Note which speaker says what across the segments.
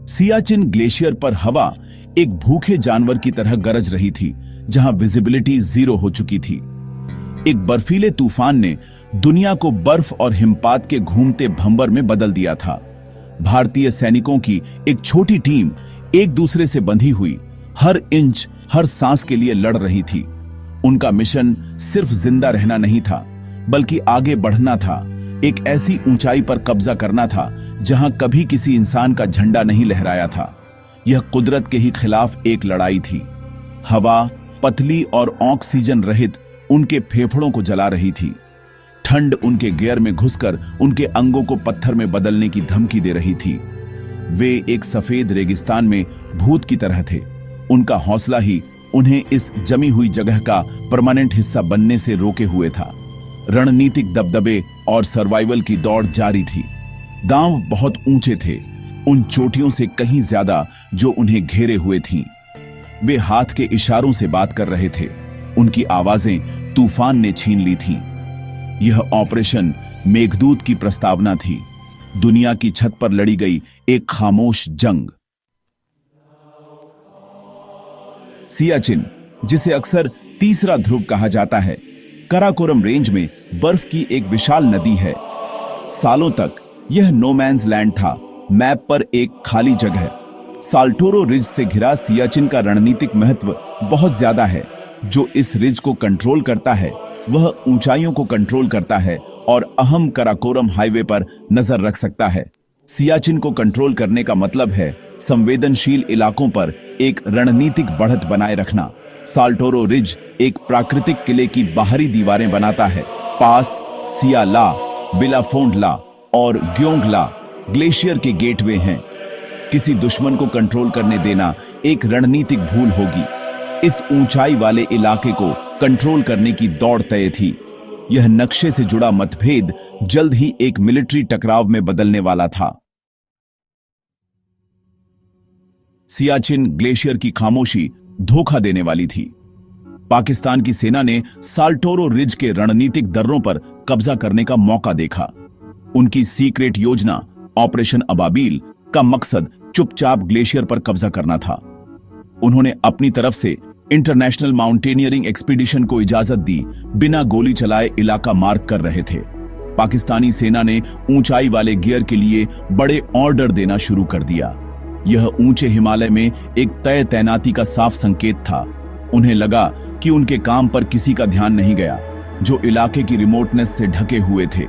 Speaker 1: Siachen glacier पर हवा एक भूखे जानवर की तरह गरज रही थी, जहां विजिबिलिटी 0 हो चुकी थी। एक बर्फीले तूफान ने दुनिया को बर्फ और हिमपात के घूमते भंवर में बदल दिया था। भारतीय सैनिकों की एक छोटी टीम एक दूसरे से बंधी हुई हर इंच हर सांस के लिए लड़ रही थी। उनका मिशन सिर्फ जिंदा रहना नहीं था, बल्कि आगे बढ़ना था, एक ऐसी ऊंचाई पर कब्जा करना था जहां कभी किसी इंसान का झंडा नहीं लहराया था। यह कुदरत के ही खिलाफ एक लड़ाई थी। हवा पतली और ऑक्सीजन रहित उनके फेफड़ों को जला रही थी। ठंड उनके गियर में घुसकर उनके अंगों को पत्थर में बदलने की धमकी दे रही थी। वे एक सफेद रेगिस्तान में भूत की तरह थे। उनका हौसला ही उन्हें इस जमी हुई जगह का परमानेंट हिस्सा बनने से रोके हुए था। रणनीतिक दबदबे और सर्वाइवल की दौड़ जारी थी। दांव बहुत ऊंचे थे, उन चोटियों से कहीं ज्यादा जो उन्हें घेरे हुए थीं। वे हाथ के इशारों से बात कर रहे थे। उनकी आवाजें तूफान ने छीन ली थीं। यह ऑपरेशन मेघदूत की प्रस्तावना थी, दुनिया की छत पर लड़ी गई एक खामोश जंग। सियाचिन, जिसे अक्सर तीसरा ध्रुव कहा जाता है, कराकोरम रेंज में बर्फ की एक विशाल नदी है। सालों तक यह नो मैन्स लैंड था, मैप पर एक खाली जगह। साल्टोरो रिज से घिरा सियाचिन का रणनीतिक महत्व बहुत ज्यादा है। जो इस रिज को कंट्रोल करता है वह ऊंचाइयों को कंट्रोल करता है और अहम कराकोरम हाईवे पर नजर रख सकता है। सियाचिन को कंट्रोल करने का मतलब है संवेदनशील इलाकों पर एक रणनीतिक बढ़त बनाए रखना। साल्टोरो रिज एक प्राकृतिक किले की बाहरी दीवारें बनाता है। पास सियाला, बिलाफोंडला और ग्योंगला ग्लेशियर के गेटवे हैं। किसी दुश्मन को कंट्रोल करने देना एक रणनीतिक भूल होगी। इस ऊंचाई वाले इलाके को कंट्रोल करने की दौड़ तय थी। यह नक्शे से जुड़ा मतभेद जल्द ही एक मिलिट्री टकराव में बदलने वाला था। सियाचिन ग्लेशियर की खामोशी धोखा देने वाली थी। पाकिस्तान की सेना ने साल्टोरो रिज के रणनीतिक दर्रों पर कब्जा करने का मौका देखा। उनकी सीक्रेट योजना ऑपरेशन अबाबील का मकसद चुपचाप ग्लेशियर पर कब्जा करना था। उन्होंने अपनी तरफ से इंटरनेशनल माउंटेनियरिंग एक्सपीडिशन को इजाजत दी, बिना गोली चलाए इलाका मार्क कर रहे थे। पाकिस्तानी सेना ने ऊंचाई वाले गियर के लिए बड़े ऑर्डर देना शुरू कर दिया। यह ऊंचे हिमालय में एक तय तैनाती का साफ संकेत था। उन्हें लगा कि उनके काम पर किसी का ध्यान नहीं गया, जो इलाके की रिमोटनेस से ढके हुए थे।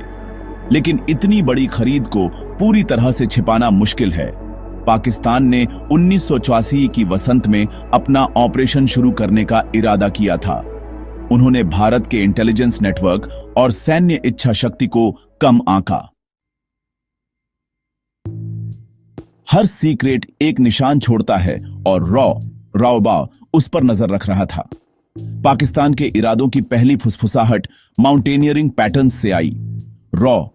Speaker 1: लेकिन इतनी बड़ी खरीद को पूरी तरह से छिपाना मुश्किल है। पाकिस्तान ने 1984 की वसंत में अपना ऑपरेशन शुरू करने का इरादा किया था। उन्होंने भारत के इंटेलिजेंस नेटवर्क और सैन्य इच्छा शक्ति को कम आंका। हर सीक्रेट एक निशान छोड़ता है और रॉ उस पर नजर रख रहा था। पाकिस्तान के इरादों की पहली फुसफुसाहट माउंटेनियरिंग पैटर्न्स से आई। रॉ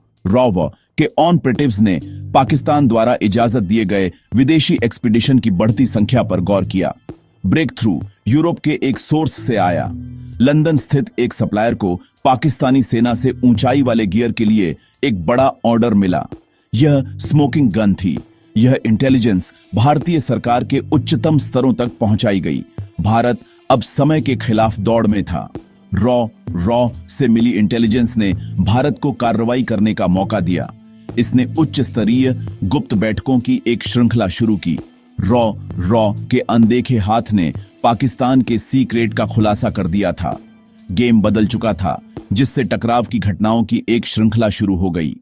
Speaker 1: के ऑपरेटिव्स ने पाकिस्तान द्वारा इजाजत दिए गए विदेशी एक्सपीडिशन की बढ़ती संख्या पर गौर किया। ब्रेक थ्रू यूरोप के एक सोर्स से आया। लंदन स्थित एक सप्लायर को पाकिस्तानी सेना से ऊंचाई वाले गियर के लिए एक बड़ा ऑर्डर मिला। यह स्मोकिंग गन थी। यह इंटेलिजेंस भारतीय सरकार के उच्चतम स्तरों तक पहुंचाई गई। भारत अब समय के खिलाफ दौड़ में था। रॉ से मिली इंटेलिजेंस ने भारत को कार्रवाई करने का मौका दिया। इसने उच्च स्तरीय गुप्त बैठकों की एक श्रृंखला शुरू की। रॉ के अनदेखे हाथ ने पाकिस्तान के सीक्रेट का खुलासा कर दिया था। गेम बदल चुका था, जिससे टकराव की घटनाओं की एक श्रृंखला शुरू हो गई।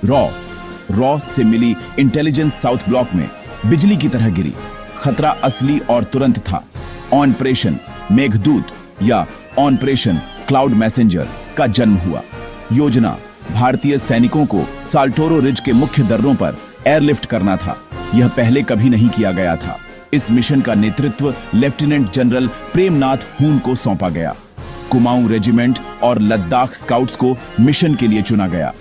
Speaker 1: रॉ से मिली इंटेलिजेंस साउथ ब्लॉक में बिजली की तरह गिरी। खतरा असली और तुरंत था। ऑपरेशन मेघदूत या ऑपरेशन क्लाउड मैसेंजर का जन्म हुआ। योजना भारतीय सैनिकों को साल्टोरो रिज के मुख्य दर्रों पर एयरलिफ्ट करना था। यह पहले कभी नहीं किया गया था। इस मिशन का नेतृत्व लेफ्टिनेंट जनरल प्रेमनाथ हून को सौंपा गया। कुमाऊं रेजिमेंट और लद्दाख स्काउट्स को मिशन के लिए चुना गया।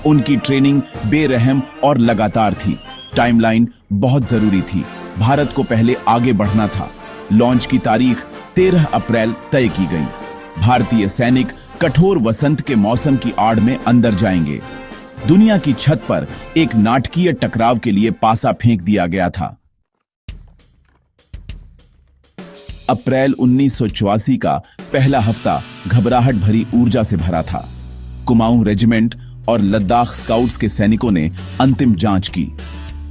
Speaker 1: उनकी ट्रेनिंग बेरहम और लगातार थी। टाइमलाइन बहुत जरूरी थी। भारत को पहले आगे बढ़ना था। लॉन्च की तारीख 13 अप्रैल तय की गई। भारतीय सैनिक कठोर वसंत के मौसम की आड़ में अंदर जाएंगे। दुनिया की छत पर एक नाटकीय टकराव के लिए पासा फेंक दिया गया था। अप्रैल 1984 का पहला हफ्ता घबराहट भरी ऊर्जा से भरा था। कुमाऊं रेजिमेंट और लद्दाख स्काउट्स के सैनिकों ने अंतिम जांच की।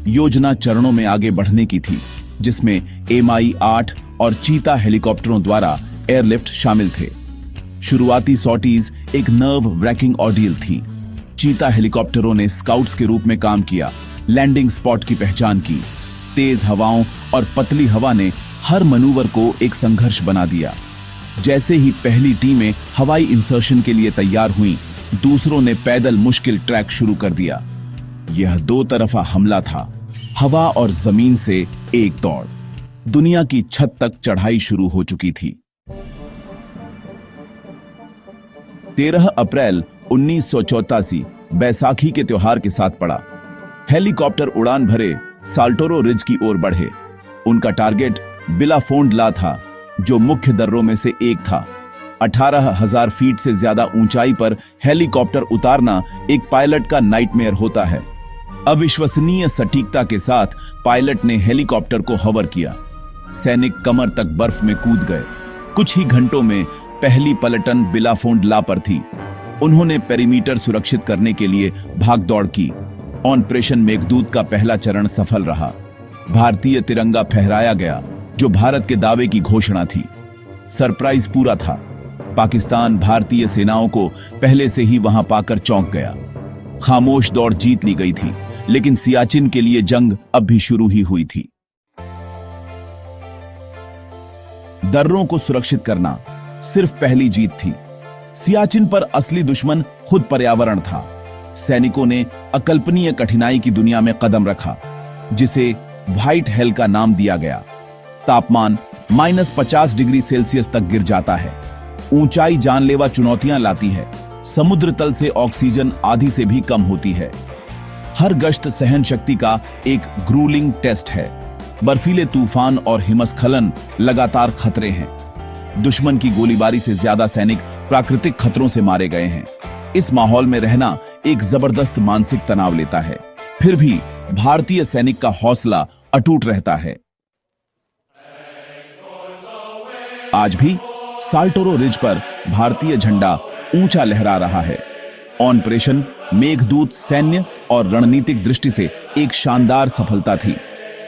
Speaker 1: योजना चरणों में आगे बढ़ने की थी, जिसमें MI-8 और चीता हेलीकॉप्टरों द्वारा एयरलिफ्ट शामिल थे। शुरुआती सॉर्टीज एक नर्व ब्रेकिंग ऑर्डियल थी। चीता हेलीकॉप्टरों ने स्काउट्स के रूप में काम किया, लैंडिंग स्पॉट की पहचान की। तेज हवाओं और पतली हवा ने हर मनूवर को एक संघर्ष बना दिया। जैसे ही पहली टीमें हवाई इंसर्शन के लिए तैयार हुईं, दूसरों ने पैदल मुश्किल ट्रैक शुरू कर दिया। यह दो तरफा हमला था, हवा और जमीन से एक दौड़। दुनिया की छत तक चढ़ाई शुरू हो चुकी थी। 13 अप्रैल 1984 बैसाखी के त्योहार के साथ पड़ा। हेलीकॉप्टर उड़ान भरे साल्टोरो रिज की ओर बढ़े। उनका टारगेट बिलाफोंड ला था, जो मुख्य दर्रों में से एक था। 18,000 फीट से ज्यादा ऊंचाई पर हेलीकॉप्टर उतारना एक पायलट का नाइटमेयर होता है। अविश्वसनीय सटीकता के साथ पायलट ने हेलीकॉप्टर को हवर किया। सैनिक कमर तक बर्फ में कूद गए। कुछ ही घंटों में पहली पलटन बिलाफोंड ला पर थी। उन्होंने पेरीमीटर सुरक्षित करने के लिए भाग दौड़ की। ऑपरेशन मेघदूत का पहला चरण सफल रहा। भारतीय तिरंगा फहराया गया, जो भारत के दावे की घोषणा थी। सरप्राइज पूरा था। पाकिस्तान भारतीय सेनाओं को पहले से ही वहां पाकर चौंक गया। खामोश दौड़ जीत ली गई थी, लेकिन सियाचिन के लिए जंग अब भी शुरू ही हुई थी। दर्रों को सुरक्षित करना सिर्फ पहली जीत थी। सियाचिन पर असली दुश्मन खुद पर्यावरण था। सैनिकों ने अकल्पनीय कठिनाई की दुनिया में कदम रखा, जिसे व्हाइट हेल का नाम दिया गया। तापमान -50 डिग्री सेल्सियस तक गिर जाता है। ऊंचाई जानलेवा चुनौतियां लाती है। समुद्र तल से ऑक्सीजन आधी से भी कम होती है। हर गश्त सहन शक्ति का एक ग्रूलिंग टेस्ट है। बर्फीले तूफान और हिमस्खलन लगातार खतरे हैं। दुश्मन की गोलीबारी से ज्यादा सैनिक प्राकृतिक खतरों से मारे गए हैं। इस माहौल में रहना एक जबरदस्त मानसिक तनाव लेता है। फिर भी भारतीय सैनिक का हौसला अटूट रहता है। आज भी साल्टोरो रिज पर भारतीय झंडा ऊंचा लहरा रहा है। ऑपरेशन मेघदूत सैन्य और रणनीतिक दृष्टि से एक शानदार सफलता थी।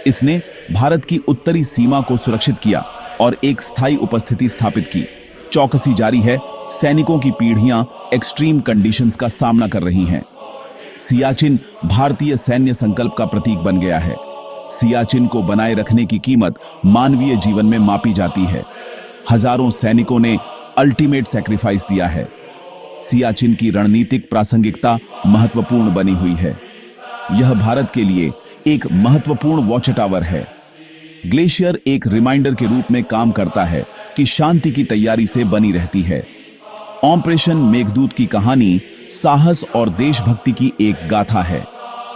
Speaker 1: इसने भारत की उत्तरी सीमा को सुरक्षित किया और एक स्थायी उपस्थिति स्थापित की। चौकसी जारी है। सैनिकों की पीढ़ियां एक्सट्रीम कंडीशंस का सामना कर रही हैं। सियाचिन भारतीय सैन्य संकल्प का प्रतीक बन गया है। सियाचिन को बनाए रखने की कीमत मानवीय जीवन में मापी जाती है। हजारों सैनिकों ने अल्टीमेट सैक्रिफाइस दिया है। सियाचिन की रणनीतिक प्रासंगिकता महत्वपूर्ण बनी हुई है। यह भारत के लिए एक महत्वपूर्ण वॉच टावर है। ग्लेशियर एक रिमाइंडर के रूप में काम करता है कि शांति की तैयारी से बनी रहती है। ऑपरेशन मेघदूत की कहानी साहस और देशभक्ति की एक गाथा है।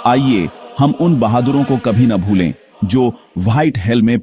Speaker 1: आइए हम उन बहादुरों को कभी न भूलें जो व्हाइट हेल में